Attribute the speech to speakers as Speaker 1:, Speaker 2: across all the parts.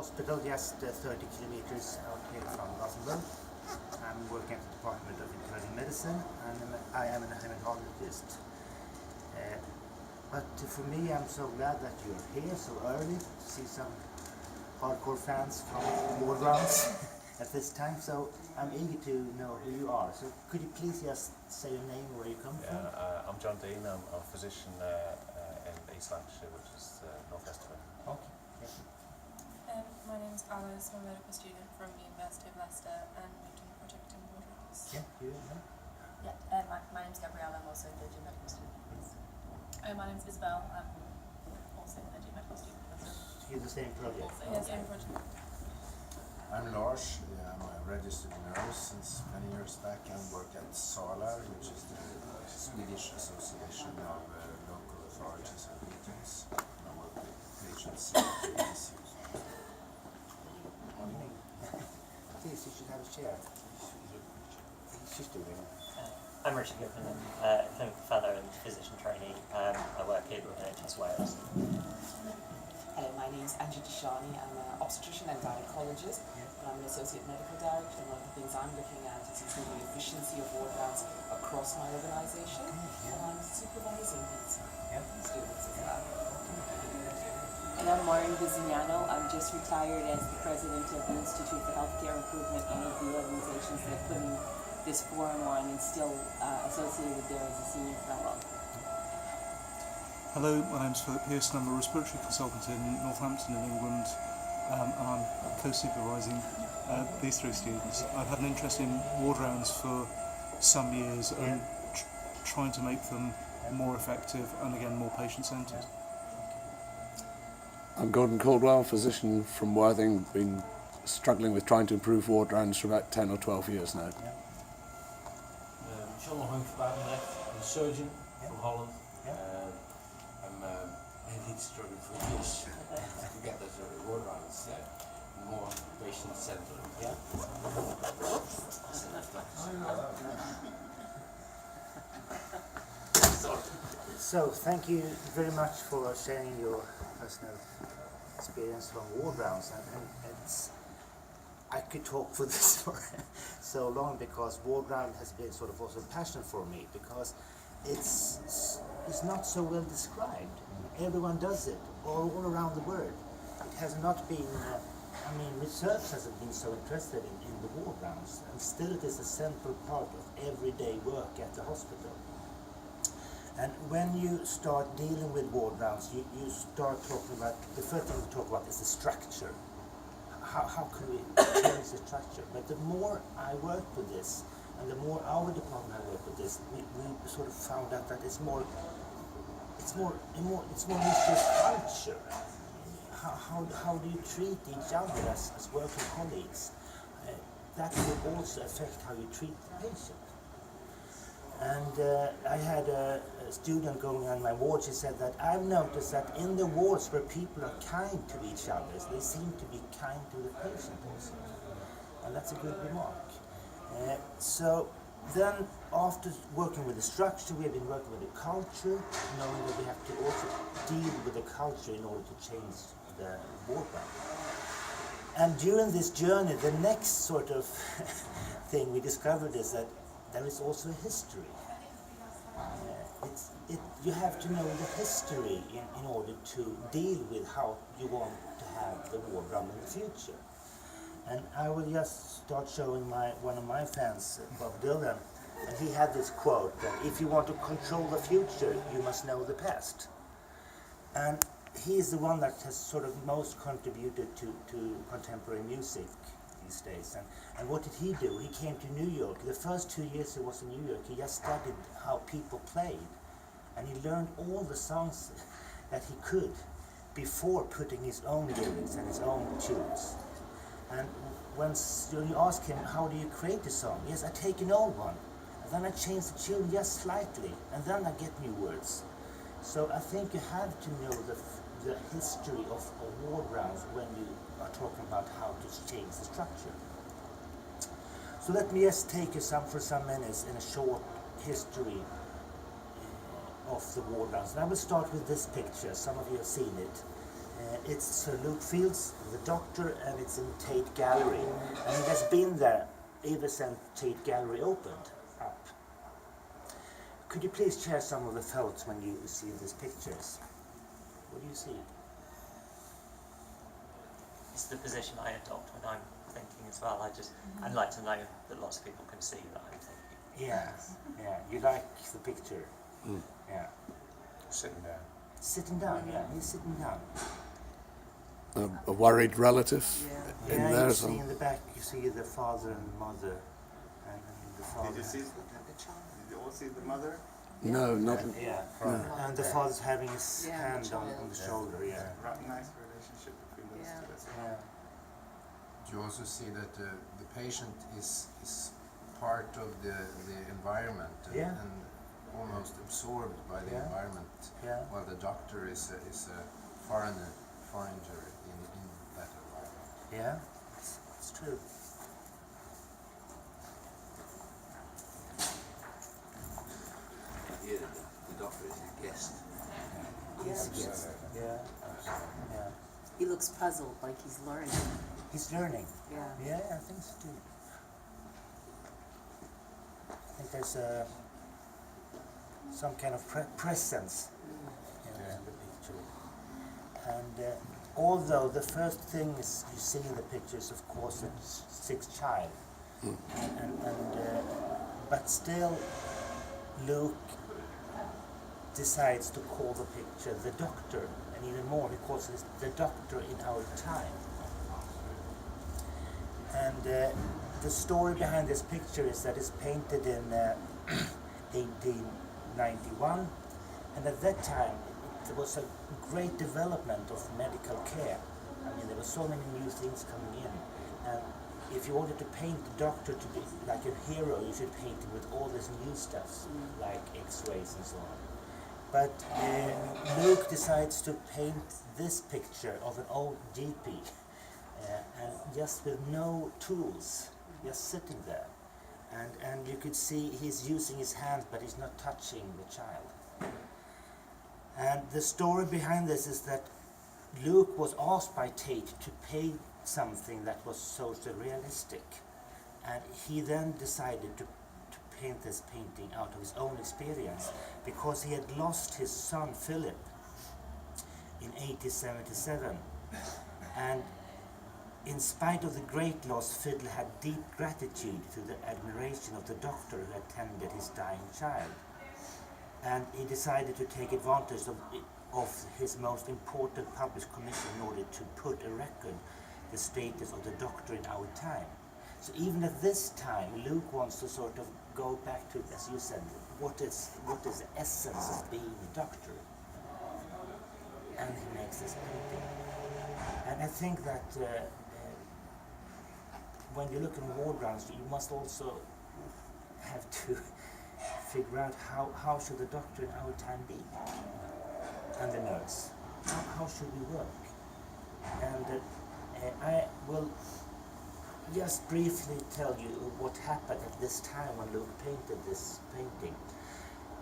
Speaker 1: hospital just 30 kilometers out here from Valdemar. I'm working at the Department of Internal Medicine and I am a hematologist. But for me, I'm so glad that you're here so early to see some hardcore fans from war grounds at this time. So I'm eager to know who you are. So could you please just say your name and where you come from?
Speaker 2: I'm John Dean. I'm a physician in East Lancashire, which is northwest of it.
Speaker 1: Okay.
Speaker 3: My name is Alice. I'm a medical student from the University of Leicester and we're doing a project in wardrobes.
Speaker 1: Yeah, you know?
Speaker 4: My name's Gabrielle. I'm also a third year medical student.
Speaker 3: My name's Isabel. I'm also a third year medical student.
Speaker 1: You're the same project?
Speaker 3: Also, yeah, same project.
Speaker 5: I'm Lars. I'm a registered nurse since many years back and work at SALAR, which is the Swedish Association of Local Authorities and Regions. I work with patients with issues.
Speaker 1: Please, you should have a chair. She's doing it.
Speaker 6: I'm Richard Giffen, I'm a clinical fellow and physician trainee. I work here with NHS Wales.
Speaker 4: Hello, my name's Angie Deshani. I'm an obstetrician and gynecologist, and I'm an associate medical director. And one of the things I'm looking at is improving the efficiency of ward rounds across my organisation, and I'm supervising these students as well.
Speaker 7: And I'm Maureen Bizignano. I'm just retired as the president of the Institute for Healthcare Improvement, one of the organizations that put in this forum on and still associated there as a senior fellow.
Speaker 8: Hello, my name's Philip Pearson. I'm a respiratory consultant in Northampton in England, and I'm co-supervising these three students. I've had an interest in ward rounds for some years and trying to make them more effective and again more patient-centred.
Speaker 9: I'm Gordon Caldwell, physician from Worthing, been struggling with trying to improve ward rounds for about 10 or 12 years now.
Speaker 10: I'm a surgeon from Holland. I'm indeed struggling for years to get those ward rounds more patient-centered.
Speaker 1: So thank you very much for sharing your personal experience from ward rounds, and it's, I could talk for this for so long because ward round has been sort of also a passion for me because it's not so well described. Everyone does it all around the world. It has not been, research hasn't been so interested in the ward rounds, and still it is a central part of everyday work at the hospital. And when you start dealing with ward rounds, you start talking about, the first thing to talk about is the structure. How can we change the structure? But the more I work with this, and the more our department I work with this, we sort of found out that it's more issue of culture. How do you treat each other as working colleagues? That will also affect how you treat the patient. And I had a student going on my ward. She said that I've noticed that in the wards where people are kind to each other, they seem to be kind to the patient also. And that's a good remark. So then after working with the structure, we have been working with the culture, knowing that we have to also deal with the culture in order to change the ward round. And during this journey, the next sort of thing we discovered is that there is also a history. You have to know the history in order to deal with how you want to have the ward round in the future. And I will just start showing one of my fans, Bob Dylan, and he had this quote that if you want to control the future, you must know the past. And he is the one that has sort of most contributed to contemporary music these days. And what did he do? He came to New York. The first 2 years he was in New York, he just studied how people played. And he learned all the songs that he could before putting his own lyrics and his own tunes. And when you ask him, how do you create a song? Yes, I take an old one, and then I change the tune just slightly, and then I get new words. So I think you have to know the history of ward rounds when you are talking about how to change the structure. So let me just take you for some minutes in a short history of the ward rounds. And I will start with this picture. Some of you have seen it. It's Sir Luke Fields, the doctor, and it's in Tate Gallery. And it has been there ever since Tate Gallery opened up. Could you please share some of the thoughts when you see these pictures? What do you see?
Speaker 6: It's the position I adopt when I'm thinking as well. I'd like to know that lots of people can see that I'm thinking.
Speaker 1: Yeah, yeah. You like the picture? Yeah.
Speaker 2: Sitting down.
Speaker 1: Sitting down, yeah. He's sitting down.
Speaker 9: A worried relative in
Speaker 1: Yeah,
Speaker 9: there
Speaker 1: you
Speaker 9: as
Speaker 1: see
Speaker 9: well.
Speaker 1: in the back, you see the father and mother, and the father.
Speaker 11: Did you see Did you all see the mother?
Speaker 9: No, not.
Speaker 1: Yeah, and the father's having his hand on the shoulder. Yeah.
Speaker 11: Nice relationship between those two as well.
Speaker 1: Yeah.
Speaker 5: You also see that the patient is part of the environment
Speaker 1: Yeah.
Speaker 5: and almost absorbed by the
Speaker 1: Yeah.
Speaker 5: environment,
Speaker 1: Yeah.
Speaker 5: while the doctor is a foreigner in that environment.
Speaker 1: Yeah, it's true.
Speaker 10: Here, the doctor is a guest.
Speaker 1: Yes. Yeah. Yeah.
Speaker 7: He looks puzzled, like he's learning.
Speaker 1: He's learning.
Speaker 7: Yeah.
Speaker 1: Yeah, I think so too. I think there's some kind of presence in the picture. And although the first thing is you see in the picture is of course a sick child, but still Luke decides to call the picture the doctor, and even more he calls it the doctor in our time. And the story behind this picture is that it's painted in 1891, and at that time there was a great development of medical care. I mean, there were so many new things coming in, and if you wanted to paint the doctor to be like a hero, you should paint him with all this new stuff, like X-rays and so on. But Luke decides to paint this picture of an old GP, and just with no tools, just sitting there. And you could see he's using his hands, but he's not touching the child. And the story behind this is that Luke was asked by Tate to paint something that was social realistic. And he then decided to paint this painting out of his own experience, because he had lost his son Philip in 1877. And in spite of the great loss, Fiddle had deep gratitude to the admiration of the doctor who attended his dying child. And he decided to take advantage of his most important published commission in order to put a record the status of the doctor in our time. So even at this time, Luke wants to sort of go back to, as you said, what is the essence of being a doctor? And he makes this painting. And I think that when you look in war grounds, you must also have to figure out how should the doctor in our time be, and the nurse. How should we work? And I will just briefly tell you what happened at this time when Luke painted this painting.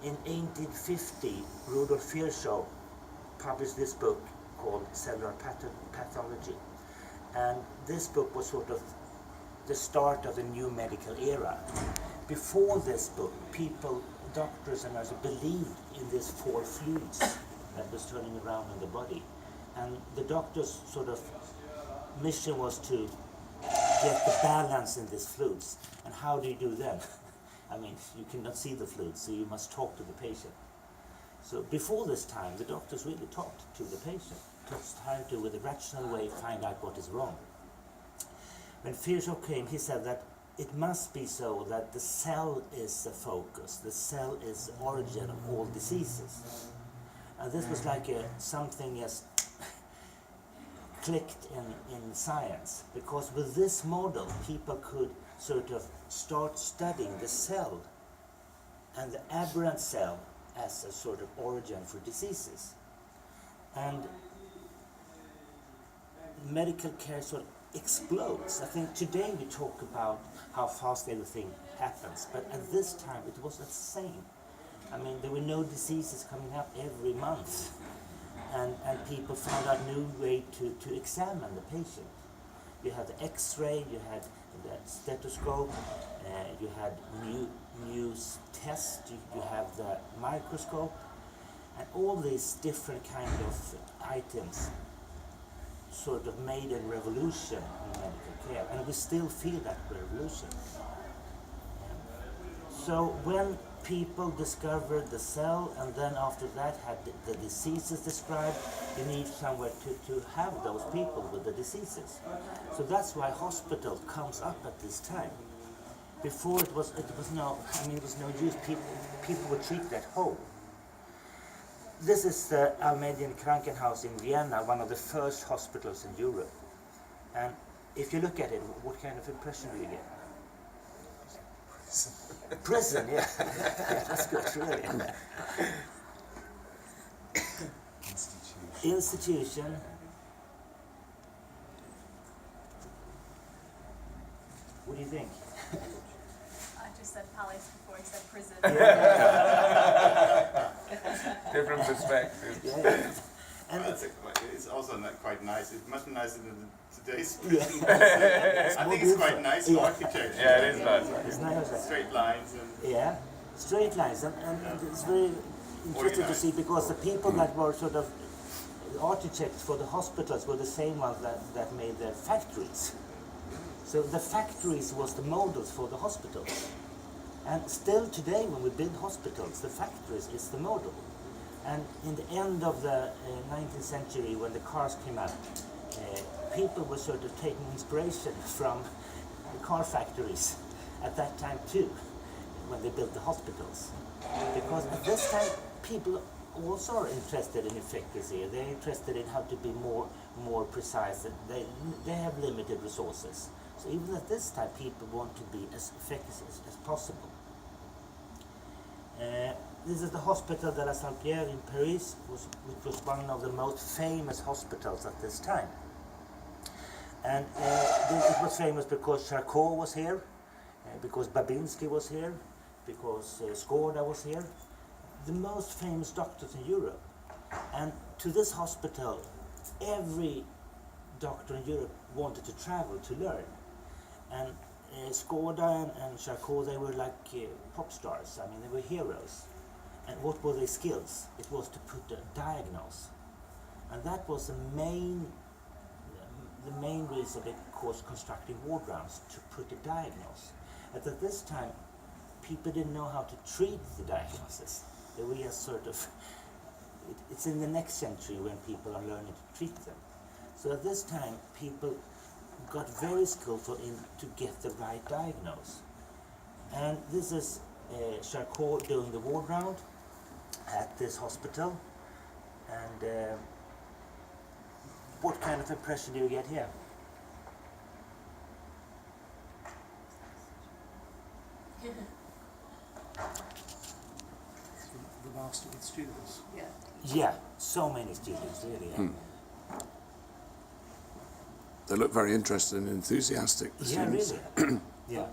Speaker 1: In 1850, Rudolf Virchow published this book called Cellular Pathology. And this book was sort of the start of the new medical era. Before this book, doctors and nurses believed in these four fluids that was turning around in the body. And the doctor's sort of mission was to get the balance in these fluids. And how do you do that? I mean, you cannot see the fluids, so you must talk to the patient. So before this time, the doctors really talked to the patient, took time to, with a rational way, find out what is wrong. When Virchow came, he said that it must be so that the cell is the focus, the cell is the origin of all diseases. And this was like something just clicked in science, because with this model, people could sort of start studying the cell and the aberrant cell as a sort of origin for diseases. And medical care sort of explodes. I think today we talk about how fast everything happens, but at this time it was the same. I mean, there were no diseases coming up every month. and people found out new way to examine the patient. You had the X-ray, you had the stethoscope, you had new tests, you have the microscope, and all these different kind of items sort of made a revolution in medical care, and we still feel that revolution. So when people discovered the cell, and then after that had the diseases described, you need somewhere to have those people with the diseases. So that's why hospital comes up at this time. Before it was no use. People were treated at home. This is the Almedian Krankenhaus in Vienna, one of the first hospitals in Europe. And if you look at it, what kind of impression do you get? Prison, yeah. Yeah, that's good, really. Institution. What do you think?
Speaker 3: I just said palace before I said prison.
Speaker 11: Different perspectives.
Speaker 1: Yeah. And
Speaker 11: It's also not quite nice. It must be nicer than today's
Speaker 1: Yeah.
Speaker 11: prison.
Speaker 1: It's
Speaker 11: I
Speaker 1: more
Speaker 11: think it's quite
Speaker 1: beautiful.
Speaker 11: nice
Speaker 1: Yeah.
Speaker 11: architecture.
Speaker 2: Yeah, it is nice.
Speaker 1: it's nice.
Speaker 11: Straight lines and
Speaker 1: Yeah, straight lines, and it's very interesting to see, because the people that were sort of architects for the hospitals were the same ones that made the factories. So the factories was the models for the hospitals. And still today, when we build hospitals, the factories is the model. And in the end of the 19th century, when the cars came out, people were sort of taking inspiration from the car factories at that time too, when they built the hospitals. Because at this time, people also are interested in efficacy. They're interested in how to be more precise. And they have limited resources. So even at this time, people want to be as effective as possible. This is the Hospital de la Saint-Pierre in Paris, which was one of the most famous hospitals at this time. And it was famous because Charcot was here, because Babinski was here, because Skoda was here. The most famous doctors in Europe. And to this hospital, every doctor in Europe wanted to travel to learn. And Skoda and Charcot, they were like pop stars. I mean, they were heroes. And what were their skills? It was to put a diagnose. And that was the main reason they caused constructing ward rounds, to put a diagnose. And at this time, people didn't know how to treat the diagnosis. They were just sort of, it's in the next century when people are learning to treat them. So at this time, people got very skillful in to get the right diagnose. And this is Charcot doing the ward round at this hospital. And what kind of impression do you get here?
Speaker 8: The master with students.
Speaker 7: Yeah.
Speaker 1: Yeah, so many students, really. Yeah,
Speaker 9: They look very interested and enthusiastic, the
Speaker 1: yeah
Speaker 9: students.
Speaker 1: really. Yeah.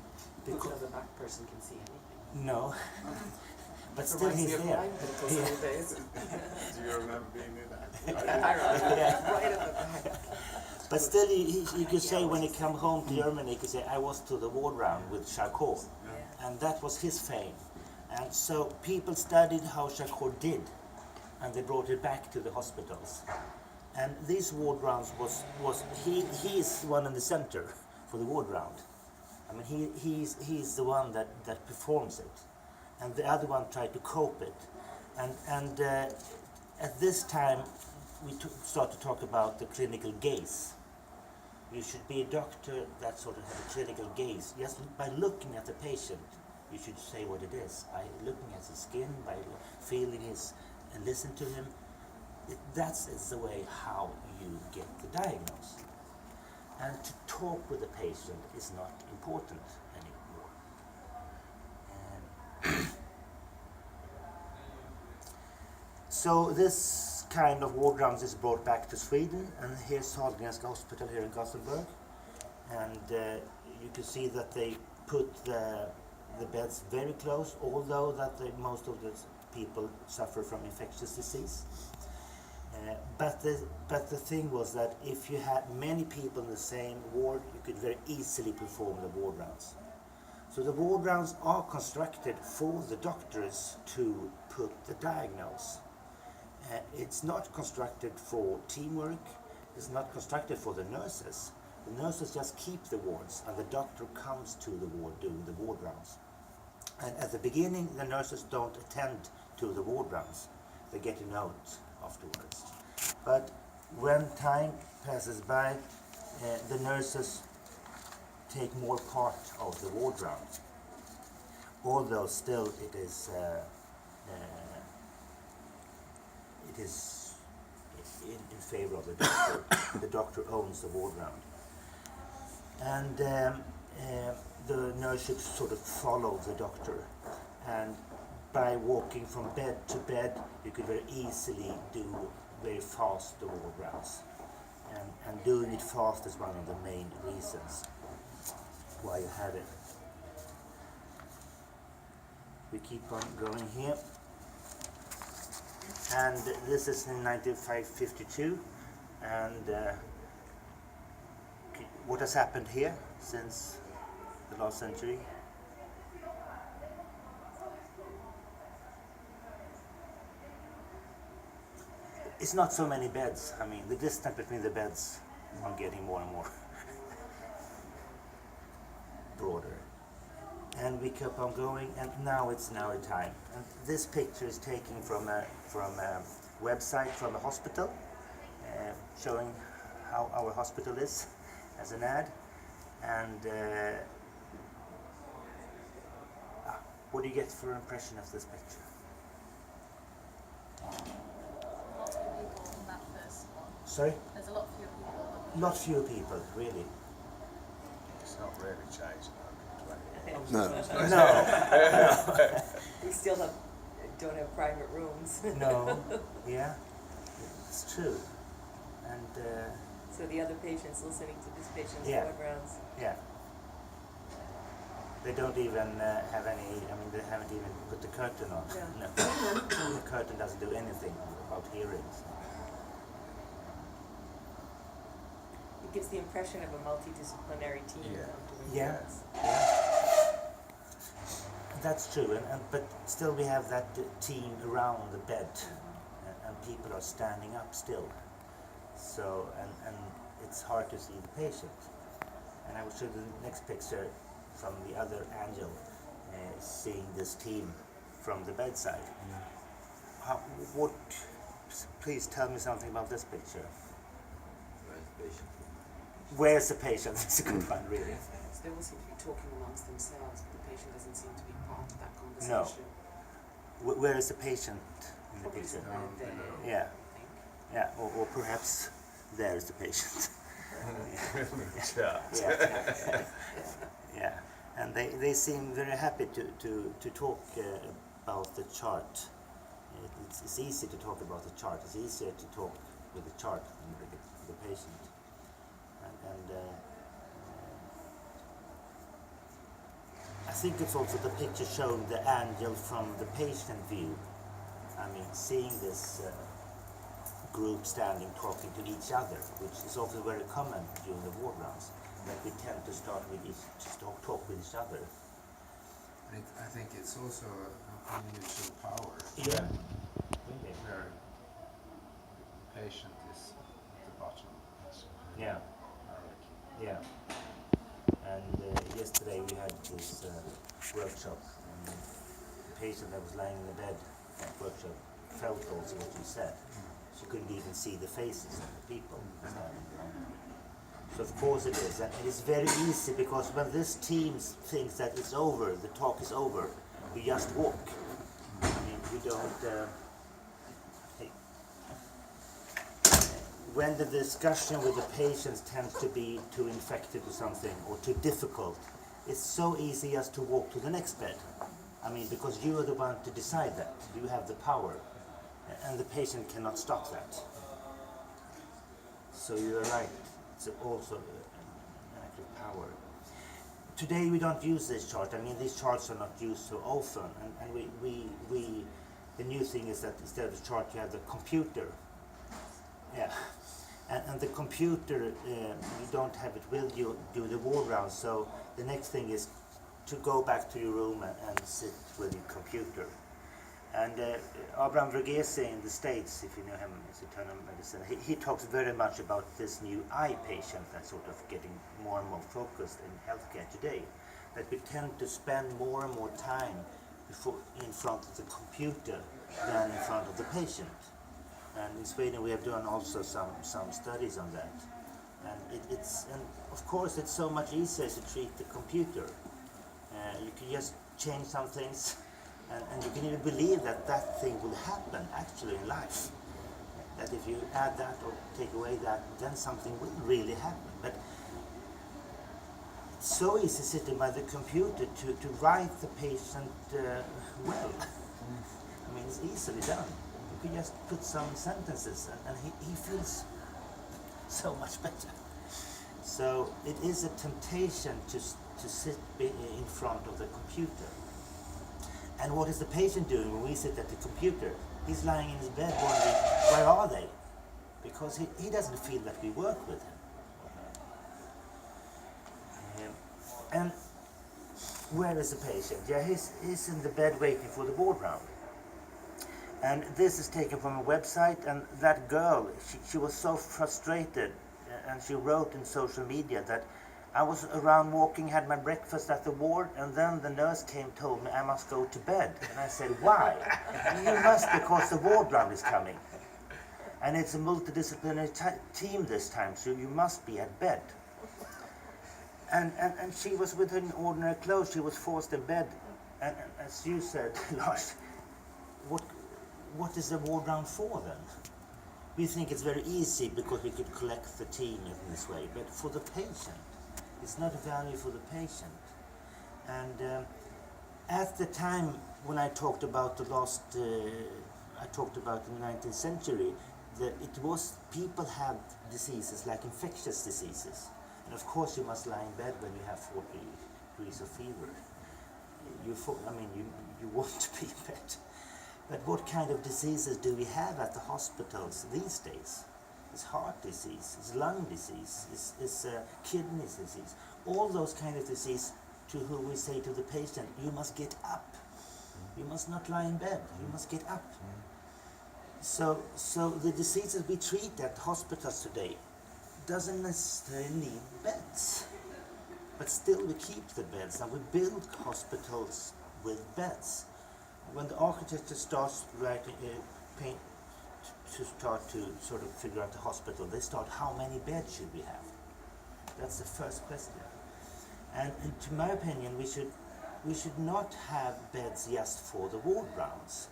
Speaker 4: Because the back person can see anything.
Speaker 1: No. But still he's there.
Speaker 11: do you remember being in that?
Speaker 1: Yeah.
Speaker 4: Right at the back.
Speaker 1: But still, you could say when he come home to Germany, he could say, I was to the ward round with Charcot. And that was his fame. And so people studied how Charcot did, and they brought it back to the hospitals. And these ward rounds he is the one in the center for the ward round. I mean, he's the one that performs it. And the other one tried to cope it. And at this time, we start to talk about the clinical gaze. You should be a doctor that sort of has a clinical gaze. Just by looking at the patient, you should say what it is. By looking at his skin, by feeling and listen to him. That's the way how you get the diagnosis. And to talk with the patient is not important anymore. So this kind of ward rounds is brought back to Sweden, and here's Sahlgrenska Hospital here in Gothenburg. And you can see that they put the beds very close, although that most of the people suffer from infectious disease. But the thing was that if you had many people in the same ward, you could very easily perform the ward rounds. So the ward rounds are constructed for the doctors to put the diagnose. It's not constructed for teamwork, it's not constructed for the nurses. The nurses just keep the wards and the doctor comes to the ward doing the ward rounds. And at the beginning the nurses don't attend to the ward rounds, they get a note afterwards. But when time passes by, the nurses take more part of the ward round. Although still it is in favor of the doctor. The doctor owns the ward round. And the nurse should sort of follow the doctor. And by walking from bed to bed, you could very easily do very fast the ward rounds. And doing it fast is one of the main reasons why you have it. We keep on going here. And this is in 1952. And what has happened here since the last century? It's not so many beds. I mean, the distance between the beds are getting more and more broader. And we kept on going, and now it's now a time. And this picture is taken from a website from a hospital, showing how our hospital is as an ad. And what do you get for impression of this picture? Sorry?
Speaker 3: There's a lot fewer people.
Speaker 1: Not fewer people, really.
Speaker 2: It's not really changed.
Speaker 9: No.
Speaker 1: No.
Speaker 12: We still don't have private rooms.
Speaker 1: No. Yeah. It's true. And
Speaker 12: So the other patients listening to this patient's
Speaker 1: Yeah.
Speaker 12: ward rounds.
Speaker 1: yeah. They don't even have any, I mean, they haven't even put the curtain on.
Speaker 12: Yeah.
Speaker 1: No. The curtain doesn't do anything about hearings.
Speaker 12: It gives the impression of a multidisciplinary team
Speaker 2: Yeah.
Speaker 12: doing
Speaker 1: Yeah.
Speaker 12: this.
Speaker 1: That's true, and but still we have that team around the bed, and people are standing up still. So, and it's hard to see the patient. And I will show the next picture from the other angle, seeing this team from the bedside. Please tell me something about this picture. Where's the patient? It's a good one, really.
Speaker 4: So they all seem to be talking amongst themselves, but the patient doesn't seem to be part of that
Speaker 1: No.
Speaker 4: conversation.
Speaker 1: Where is the patient in the
Speaker 4: Probably
Speaker 1: picture?
Speaker 4: somewhere there,
Speaker 1: Yeah,
Speaker 4: I think.
Speaker 1: yeah, or perhaps there is the patient.
Speaker 2: Yeah.
Speaker 1: Yeah, yeah. And they seem very happy to talk about the chart. It's easy to talk about the chart. It's easier to talk with the chart than with the patient. And I think it's also the picture showing the angle from the patient view. I mean, seeing this group standing talking to each other, which is also very common during the ward rounds, that we tend to start with talk with each other.
Speaker 5: I think it's also an unusual power.
Speaker 1: Yeah.
Speaker 5: Where the patient is at the bottom.
Speaker 1: Yeah. Yeah. And yesterday we had this workshop, and the patient that was lying in the bed at workshop felt also what you said. She couldn't even see the faces of the people standing around. So of course it is, and it is very easy because when this team thinks that it's over, the talk is over, we just walk. I mean, we don't. When the discussion with the patients tends to be too infected or something, or too difficult, it's so easy just to walk to the next bed. I mean, because you are the one to decide that. You have the power, and the patient cannot stop that. So you are right. It's also an act of power. Today we don't use this chart. I mean, these charts are not used so often, and the new thing is that instead of the chart you have the computer. Yeah. And the computer, you don't have it with you do the ward round, so the next thing is to go back to your room and sit with your computer. And Abraham Verghese in the States, if you know him, is internal medicine, he talks very much about this new eye patient that's sort of getting more and more focused in healthcare today. That we tend to spend more and more time in front of the computer than in front of the patient. And in Sweden we have done also some studies on that. And and of course it's so much easier to treat the computer. You can just change some things, and you can even believe that that thing will happen actually in life. That if you add that or take away that, then something will really happen. But it's so easy sitting by the computer to write the patient well. I mean, it's easily done. You can just put some sentences and he feels so much better. So it is a temptation to sit in front of the computer. And what is the patient doing when we sit at the computer? He's lying in his bed wondering, where are they? Because he doesn't feel that we work with him. And where is the patient? Yeah, he's in the bed waiting for the ward round. And this is taken from a website, and that girl, she was so frustrated, and she wrote in social media that I was around walking, had my breakfast at the ward, and then the nurse came, told me I must go to bed. And I said, why? You must, because the ward round is coming. And it's a multidisciplinary team this time, so you must be at bed. And she was with her in ordinary clothes, she was forced in bed. And as you said, Lars, what is the ward round for then? We think it's very easy because we could collect the team in this way, but for the patient, it's not a value for the patient. And at the time when I talked about I talked about in the 19th century, that it was, people had diseases like infectious diseases. And of course you must lie in bed when you have 40 degrees of fever. You want to be in bed. But what kind of diseases do we have at the hospitals these days? It's heart disease, it's lung disease, it's kidney disease. All those kind of disease to whom we say to the patient, you must get up. You must not lie in bed, you must get up. So the diseases we treat at hospitals today doesn't necessarily need beds. But still we keep the beds and we build hospitals with beds. When the architect starts writing, to sort of figure out the hospital, they start, how many beds should we have? That's the first question. And to my opinion, we should not have beds just for the ward rounds.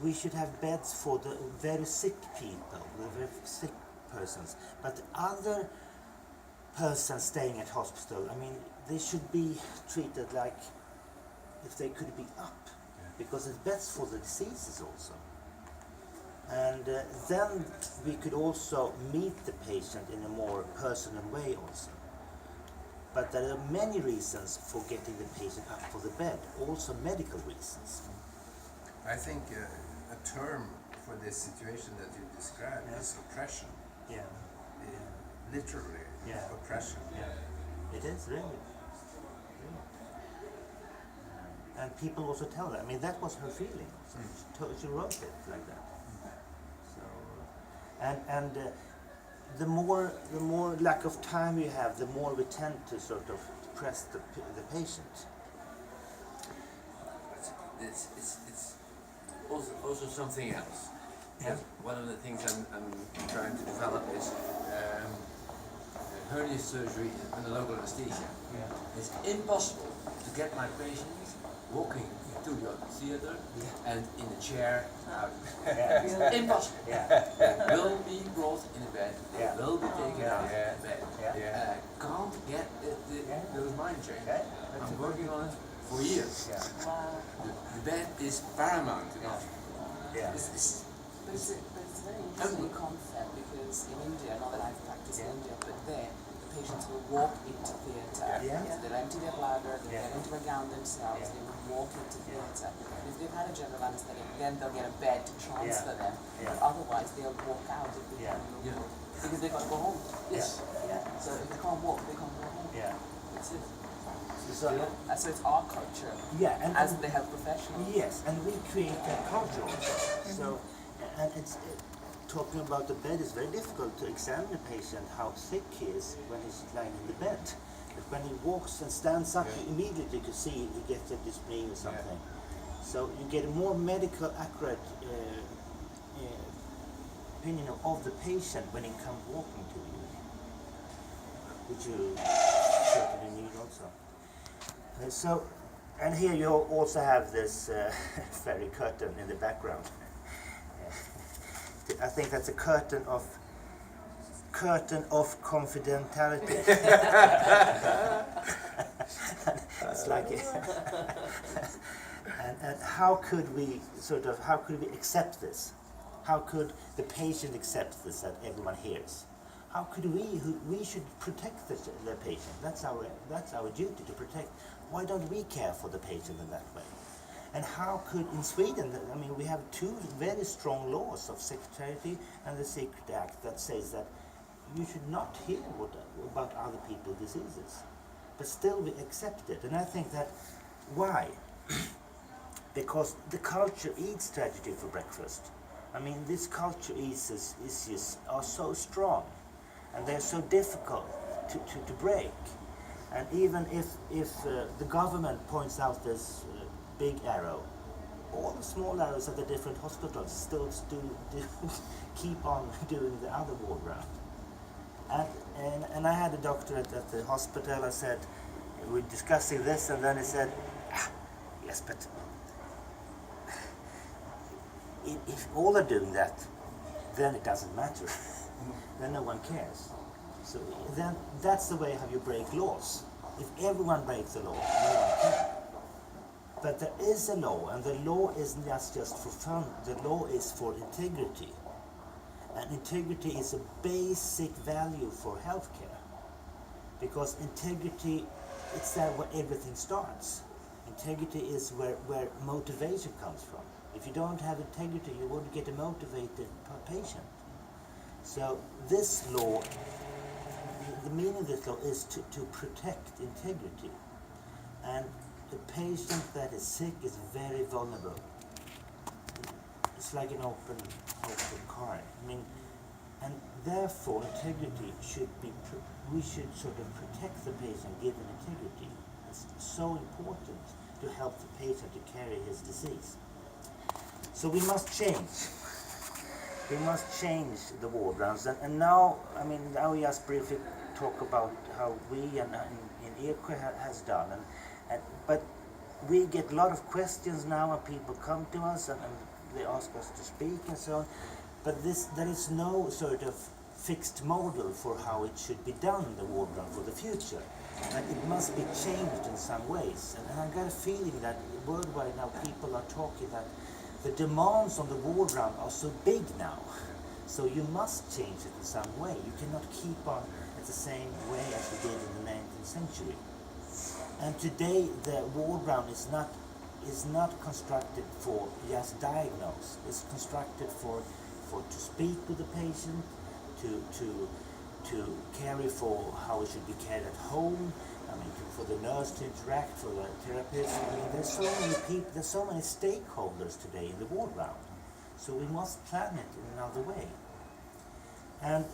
Speaker 1: We should have beds for the very sick people, the very sick persons. But the other persons staying at hospital, I mean, they should be treated like if they could be up, because it's best for the diseases also. And then we could also meet the patient in a more personal way also. But there are many reasons for getting the patient up for the bed, also medical reasons.
Speaker 5: I think a term for this situation that you described is oppression.
Speaker 1: Yeah.
Speaker 5: Literally, oppression.
Speaker 1: Yeah. It is really. And people also tell that. I mean, that was her feeling. She wrote it like that. So, the more lack of time you have, the more we tend to sort of press the patient.
Speaker 10: It's also something else.
Speaker 1: Yeah.
Speaker 10: One of the things I'm trying to develop is hernia surgery under local anesthesia. Yeah. It's impossible to get my patients walking to the theater and in a chair out. Yeah. Impossible. Yeah. They will be brought in a bed, they will be taken out of the bed. Yeah. Can't get those mind changes. I'm working on it for years. Yeah. Wow. The bed is paramount.
Speaker 1: Yeah.
Speaker 4: But it's a very interesting concept, because in India, not that I've practiced in India, but there the patients will walk into theatre.
Speaker 1: Yeah.
Speaker 4: So they'll empty their bladder, they'll
Speaker 1: Yeah.
Speaker 4: get into a gown themselves,
Speaker 1: Yeah.
Speaker 4: they will walk into theatre. If they've had a general anaesthetic, then they'll get a bed to transfer them.
Speaker 1: Yeah.
Speaker 4: But otherwise, they'll walk out if they
Speaker 1: Yeah.
Speaker 4: can walk. Because they've got to go home.
Speaker 1: Yes. Yeah.
Speaker 4: So if they can't walk, they can't go home.
Speaker 1: Yeah.
Speaker 4: It's it.
Speaker 1: So,
Speaker 4: So it's our culture
Speaker 1: yeah, and
Speaker 4: as the health professional.
Speaker 1: yes, and we create that culture also. So, and it's talking about the bed is very difficult to examine a patient how sick he is when he's lying in the bed. But when he walks and stands up, you immediately could see he gets a dyspnea or something. So you get a more medical accurate opinion of the patient when he comes walking to you, which you certainly need also. So, and here you also have this fairy curtain in the background. I think that's a curtain of confidentiality. It's like, and how could we accept this? How could the patient accept this that everyone hears? How could we should protect the patient? That's our duty to protect. Why don't we care for the patient in that way? And how could, in Sweden, I mean, we have two very strong laws of Secretary and the Secret Act that says that you should not hear about other people's diseases. But still we accept it. And I think that, why? Because the culture eats tragedy for breakfast. I mean, this culture issues are so strong, and they're so difficult to break. And even if the government points out this big arrow, all the small arrows at the different hospitals still do keep on doing the other ward round. And I had a doctor at the hospital. I said, we're discussing this, and then he said, yes, but if all are doing that, then it doesn't matter. Then no one cares. So then that's the way how you break laws. If everyone breaks the law, no one cares. But there is a law, and the law isn't just for fun. The law is for integrity. And integrity is a basic value for healthcare. Because integrity, it's there where everything starts. Integrity is where motivation comes from. If you don't have integrity, you won't get a motivated patient. So this law, the meaning of this law is to protect integrity. And the patient that is sick is very vulnerable. It's like an open card. I mean, and therefore integrity should be, we should sort of protect the patient given integrity. It's so important to help the patient to carry his disease. So we must change. We must change the ward rounds. And now, I mean, now we just briefly talk about how we and in Ekö has done. But we get a lot of questions now, and people come to us and they ask us to speak and so on. But there is no sort of fixed model for how it should be done in the ward round for the future. And it must be changed in some ways. And I got a feeling that worldwide now people are talking that the demands on the ward round are so big now. So you must change it in some way. You cannot keep on at the same way as we did in the 19th century. And today the ward round is not constructed for just diagnose. It's constructed for to speak with the patient, to carry for how it should be cared at home. I mean, for the nurse to interact, for the therapist. I mean, there's so many people, there's so many stakeholders today in the ward round. So we must plan it in another way. And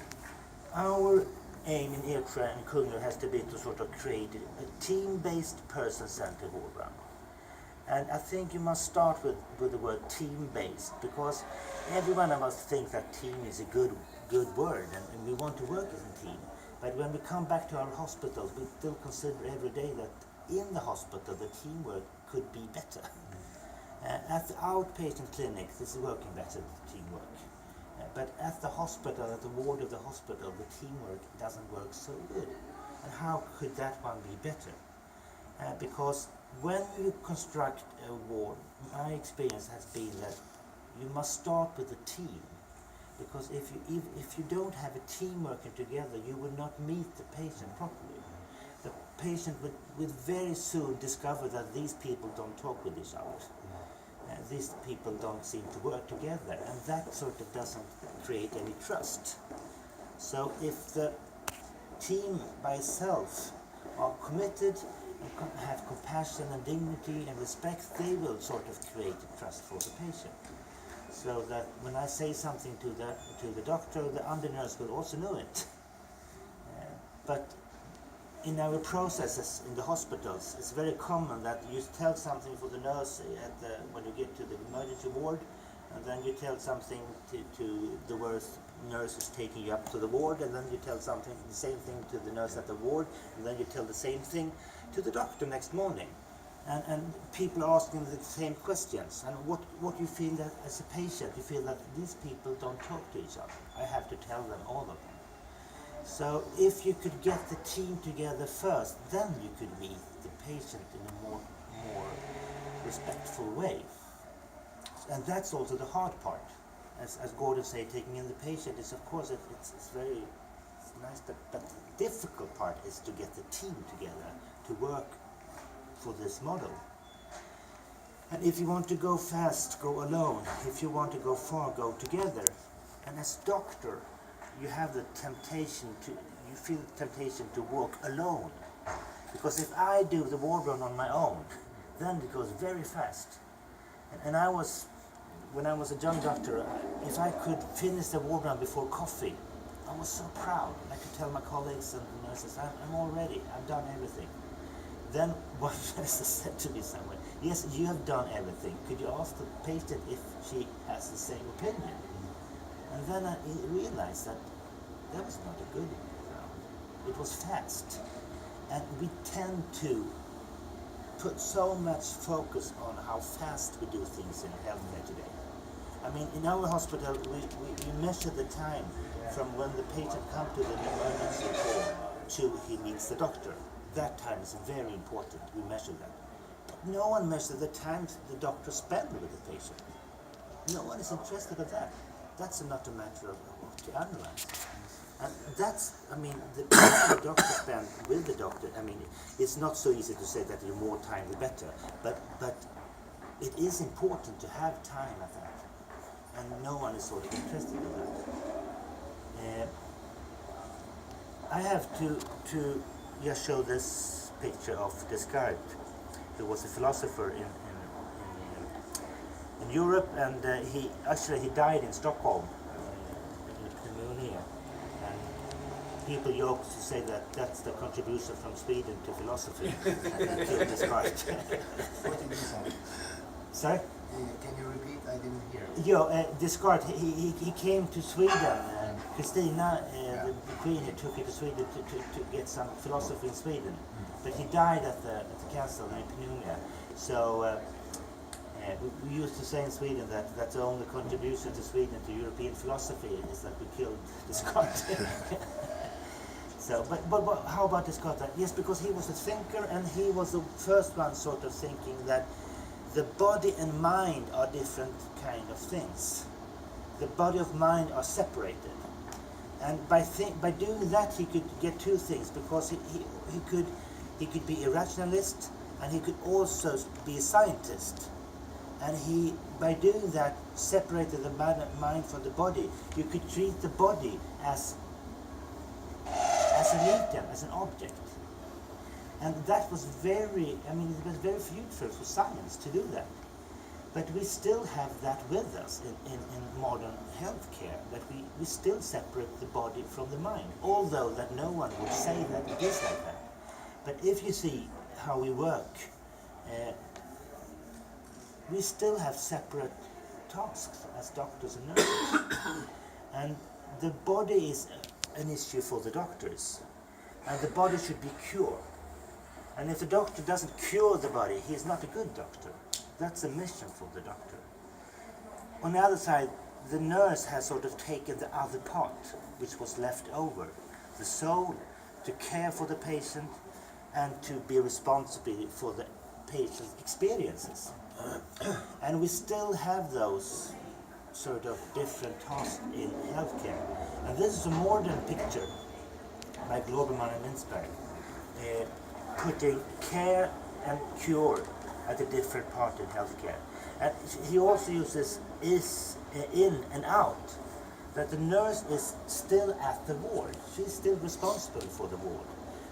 Speaker 1: our aim in Ekö and Kungälv has to be to sort of create a team-based, person-centered ward round. And I think you must start with the word team-based, because every one of us thinks that team is a good word, and we want to work as a team. But when we come back to our hospitals, we still consider every day that in the hospital the teamwork could be better. At the outpatient clinics, it's working better, the teamwork. But at the hospital, at the ward of the hospital, the teamwork doesn't work so good. And how could that one be better? Because when you construct a ward, my experience has been that you must start with the team. Because if you don't have a team working together, you will not meet the patient properly. The patient would very soon discover that these people don't talk with each other. These people don't seem to work together, and that sort of doesn't create any trust. So if the team by itself are committed and have compassion and dignity and respect, they will sort of create a trust for the patient. So that when I say something to the doctor, the undernurse will also know it. But in our processes in the hospitals, it's very common that you tell something for the nurse when you get to the emergency ward, and then you tell something to the worst nurse who's taking you up to the ward, and then you tell the same thing to the nurse at the ward, and then you tell the same thing to the doctor next morning. And people are asking the same questions. And what you feel that as a patient, you feel that these people don't talk to each other. I have to tell them all of them. So if you could get the team together first, then you could meet the patient in a more respectful way. And that's also the hard part. As Gordon said, taking in the patient is, of course, it's nice, but the difficult part is to get the team together to work for this model. And if you want to go fast, go alone. If you want to go far, go together. And as doctor, you have the temptation you feel the temptation to walk alone. Because if I do the ward run on my own, then it goes very fast. And when I was a young doctor, if I could finish the ward run before coffee, I was so proud. I could tell my colleagues and the nurses, I'm all ready, I've done everything. Then one nurse said to me somewhere, yes, you have done everything. Could you ask the patient if she has the same opinion? And then I realized that was not a good round. It was fast. And we tend to put so much focus on how fast we do things in healthcare today. I mean, in our hospital, we measure the time from when the patient comes to the emergency hall to he meets the doctor. That time is very important. We measure that. But no one measures the time the doctor spends with the patient. No one is interested in that. That's not a matter of to analyze. And that's, I mean, the time the doctor spends with the doctor, I mean, it's not so easy to say that the more time the better, but it is important to have time at that. And no one is sort of interested in that. I have to just show this picture of Descartes, who was a philosopher in Europe, and he died in Stockholm in pneumonia. And people joke to say that that's the contribution from Sweden to philosophy. To Descartes.
Speaker 5: What did you say?
Speaker 1: Sorry?
Speaker 5: Can you repeat? I didn't hear.
Speaker 1: Yeah, Descartes, he came to Sweden. Christina, the queen, took him to Sweden to get some philosophy in Sweden. But he died at the castle in pneumonia. So we used to say in Sweden that the only contribution to Sweden to European philosophy is that we killed Descartes. So, but how about Descartes? Yes, because he was a thinker, and he was the first one sort of thinking that the body and mind are different kind of things. The body and mind are separated. And by doing that, he could get two things, because he could be a rationalist, and he could also be a scientist. And by doing that, separated the mind from the body. You could treat the body as an item, as an object. And that was it was very fruitful for science to do that. But we still have that with us in modern healthcare, that we still separate the body from the mind, although that no one would say that it is like that. But if you see how we work, we still have separate tasks as doctors and nurses. And the body is an issue for the doctors, and the body should be cured. And if the doctor doesn't cure the body, he's not a good doctor. That's a mission for the doctor. On the other side, the nurse has sort of taken the other part, which was left over, the soul, to care for the patient and to be responsible for the patient's experiences. And we still have those sort of different tasks in healthcare. And this is a modern picture by Valdemar and Inspire, putting care and cure at a different part in healthcare. And he also uses is in and out, that the nurse is still at the ward. She's still responsible for the ward.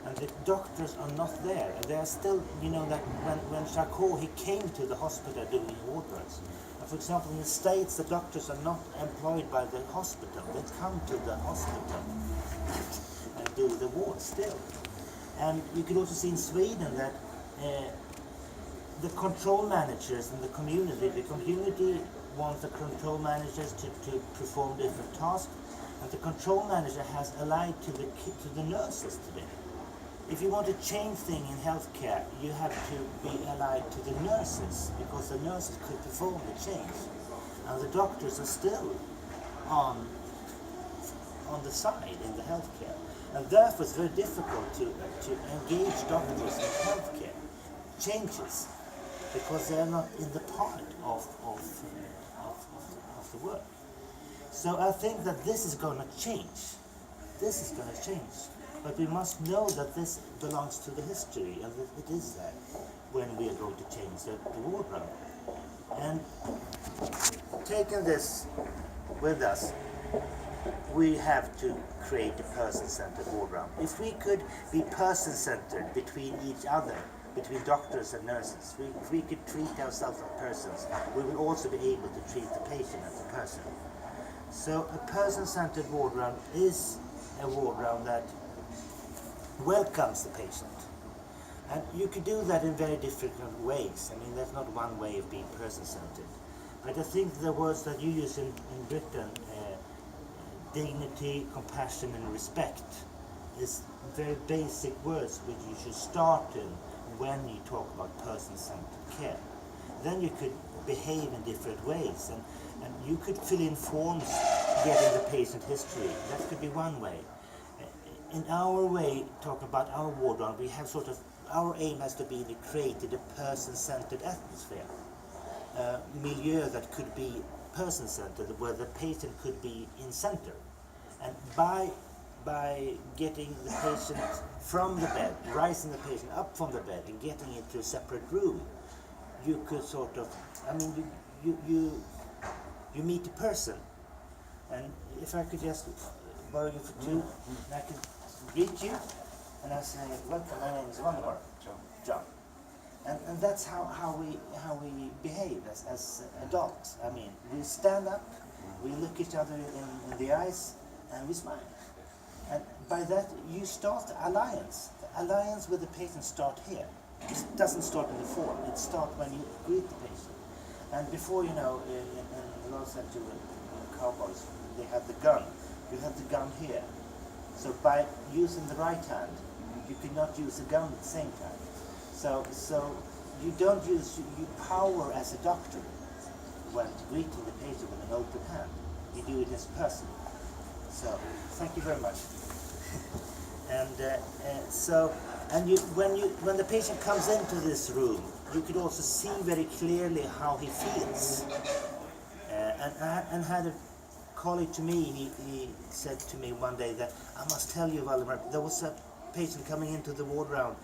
Speaker 1: And the doctors are not there. And they are still, you know, that when Charcot, he came to the hospital doing ward runs. And for example, in the States, the doctors are not employed by the hospital. They come to the hospital and do the ward still. And you can also see in Sweden that the control managers in the community wants the control managers to perform different tasks, and the control manager has allied to the nurses today. If you want to change things in healthcare, you have to be allied to the nurses, because the nurses could perform the change, and the doctors are still on the side in the healthcare, and therefore it's very difficult to engage doctors in healthcare changes, because they are not in the part of the work. So I think that this is going to change. This is going to change. But we must know that this belongs to the history, and that it is there when we are going to change the ward round. And taking this with us, we have to create a person-centered ward round. If we could be person-centered between each other, between doctors and nurses, if we could treat ourselves as persons, we will also be able to treat the patient as a person. So a person-centered ward round is a ward round that welcomes the patient. And you could do that in very different ways. I mean, there's not one way of being person-centered. But I think the words that you use in Britain, dignity, compassion and respect, is very basic words which you should start in when you talk about person-centered care. Then you could behave in different ways, and you could fill in forms getting the patient history. That could be one way. In our way, talking about our ward round, we have sort of, our aim has to be to create a person-centered atmosphere. Milieu that could be person-centered, where the patient could be in center. And by getting the patient from the bed, rising the patient up from the bed and getting into a separate room, you could sort of, I mean, you meet a person. And if I could just borrow you for two, and I could greet you, and I say, welcome, my name is Valdemar. John. And that's how we behave as adults. I mean, we stand up, we look each other in the eyes, and we smile. And by that, you start the alliance. The alliance with the patient starts here. It doesn't start in the form. It starts when you greet the patient. And before, you know, in the last century, cowboys, they had the gun. You have the gun here. So by using the right hand, you could not use the gun at the same time. So you don't use your power as a doctor when greeting the patient with an open hand. You do it as a person. So thank you very much. And when the patient comes into this room, you could also see very clearly how he feels. And had a colleague to me, he said to me one day that, I must tell you, Valdemar, there was a patient coming into the ward round,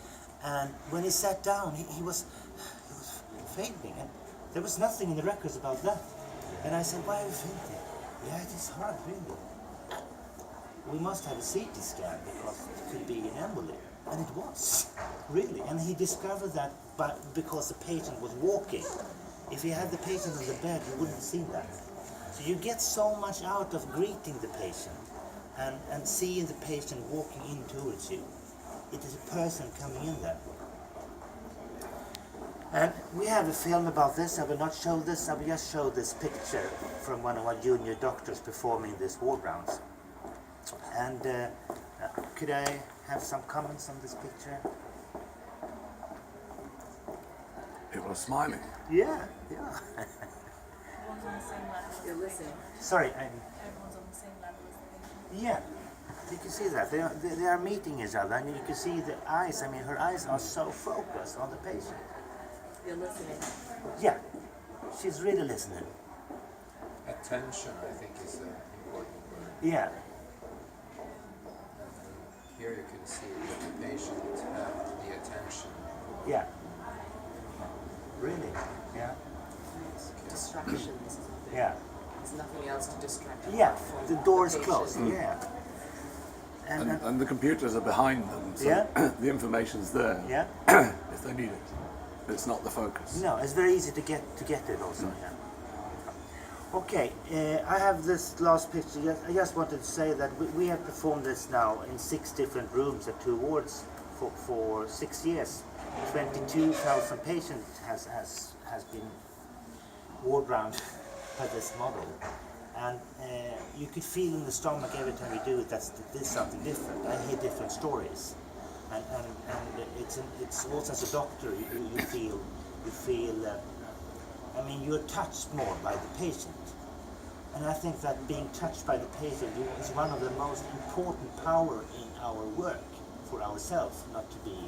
Speaker 1: and when he sat down, he was fainting, and there was nothing in the records about that. And I said, why are you fainting? Yeah, it is hard, really. We must have a CT scan because it could be an emboli. And it was, really. And he discovered that because the patient was walking. If he had the patient on the bed, you wouldn't see that. So you get so much out of greeting the patient and seeing the patient walking in towards you. It is a person coming in there. And we have a film about this. I will not show this. I will just show this picture from one of our junior doctors performing this ward rounds. And could I have some comments on this picture?
Speaker 9: People are smiling.
Speaker 1: Yeah.
Speaker 3: Everyone's on the same level.
Speaker 12: You're listening.
Speaker 1: Sorry.
Speaker 3: Everyone's on the same level as the patient.
Speaker 1: Yeah. You can see that. They are meeting each other, and you can see the eyes. I mean, her eyes are so focused on the patient.
Speaker 12: You're listening.
Speaker 1: Yeah. She's really listening.
Speaker 10: At
Speaker 5: attention, I think, is an important word.
Speaker 1: Yeah.
Speaker 5: Here you can see that the patient have the attention.
Speaker 1: Yeah. Really? Yeah.
Speaker 4: Distractions.
Speaker 1: Yeah.
Speaker 4: There's nothing else to distract you
Speaker 1: Yeah.
Speaker 4: from
Speaker 1: The door is
Speaker 4: patient.
Speaker 1: closed. Yeah.
Speaker 9: And the computers are behind them, so
Speaker 1: Yeah.
Speaker 9: the information's there
Speaker 1: Yeah.
Speaker 9: if they need it. But it's not the focus.
Speaker 1: No, it's very easy to get it also. Yeah. Okay, I have this last picture. I just wanted to say that we have performed this now in 6 different rooms at 2 wards for 6 years. 22,000 patients has been ward round by this model, and you could feel in the stomach every time we do it that there's something different. I hear different stories, and it's also as a doctor you feel. I mean, you're touched more by the patient, and I think that being touched by the patient is one of the most important power in our work for ourselves, not to be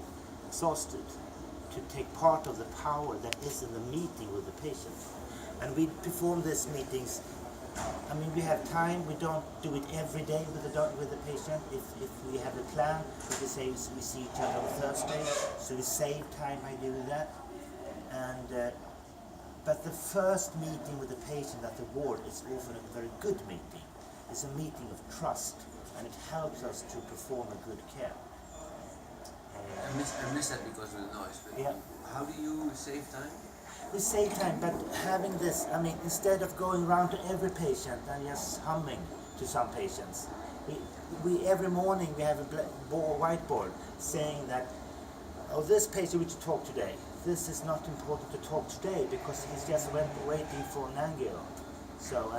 Speaker 1: exhausted, to take part of the power that is in the meeting with the patient. And we perform these meetings. I mean, we have time. We don't do it every day with the patient. If we have a plan, we can say we see each other on Thursday, so we save time by doing that. And but the first meeting with the patient at the ward is often a very good meeting. It's a meeting of trust, and it helps us to perform a good care.
Speaker 10: I miss that because of the noise, but
Speaker 1: Yeah.
Speaker 10: how do you save time?
Speaker 1: We save time, but having this, I mean, instead of going around to every patient and just humming to some patients, we every morning we have a whiteboard saying that, oh, this patient which you talk today, this is not important to talk today because he's just waiting for an angio. So,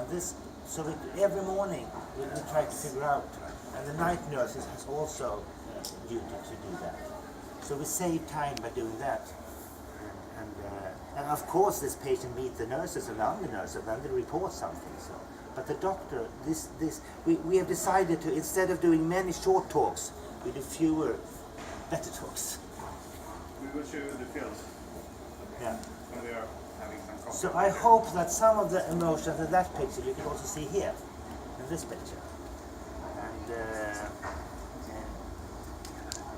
Speaker 1: every morning we try to figure out, and the night nurses has also duty to do that. So we save time by doing that. And of course this patient meets the nurses and I'm the nurse, and then they report something. So, but the doctor, we have decided to, instead of doing many short talks, we do fewer better talks.
Speaker 11: We will show you the film
Speaker 1: Yeah.
Speaker 11: when we are having some coffee.
Speaker 1: So I hope that some of the emotions in that picture you can also see here, in this picture.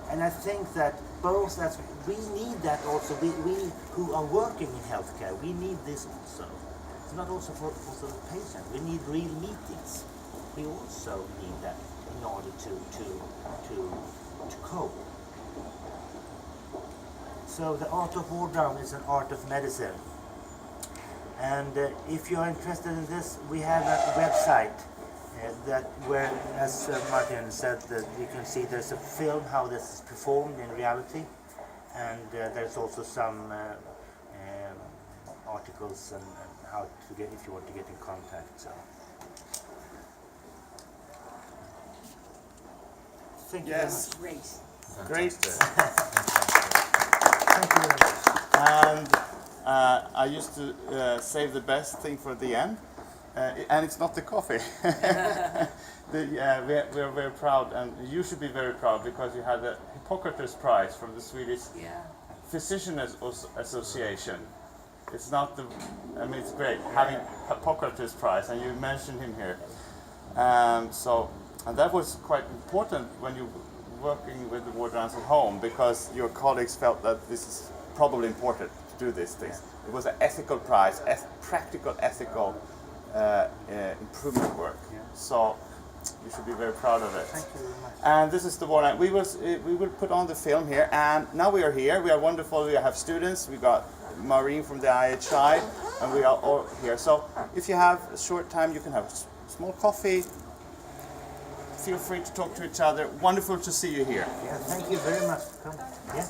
Speaker 1: And I think that both that we need that also. We who are working in healthcare, we need this also. It's not also for the patient. We need real meetings. We also need that in order to cope. So the art of ward round is an art of medicine. And if you're interested in this, we have a website where, as Martin said, that you can see there's a film how this is performed in reality, and there's also some articles and how to get, if you want to get in contact. So, thank you very much.
Speaker 12: Great.
Speaker 11: Great.
Speaker 1: Thank you very much.
Speaker 11: And I used to save the best thing for the end, and it's not the coffee. We're very proud, and you should be very proud because you had the Hippocrates Prize from the Swedish Physician Association. It's not the, I mean, it's great having Hippocrates Prize, and you mentioned him here. And that was quite important when you working with the ward rounds at home, because your colleagues felt that this is probably important to do these things. It was an ethical prize, practical ethical improvement work. So you should be very proud of it.
Speaker 1: Thank you very much.
Speaker 11: And this is the one we will put on the film here. And now we are here. We are wonderful. We have students. We got Maureen from the IHI, and we are all here. So if you have a short time, you can have a small coffee. Feel free to talk to each other. Wonderful to see you here.
Speaker 1: Yeah, thank you very much for coming. Yeah.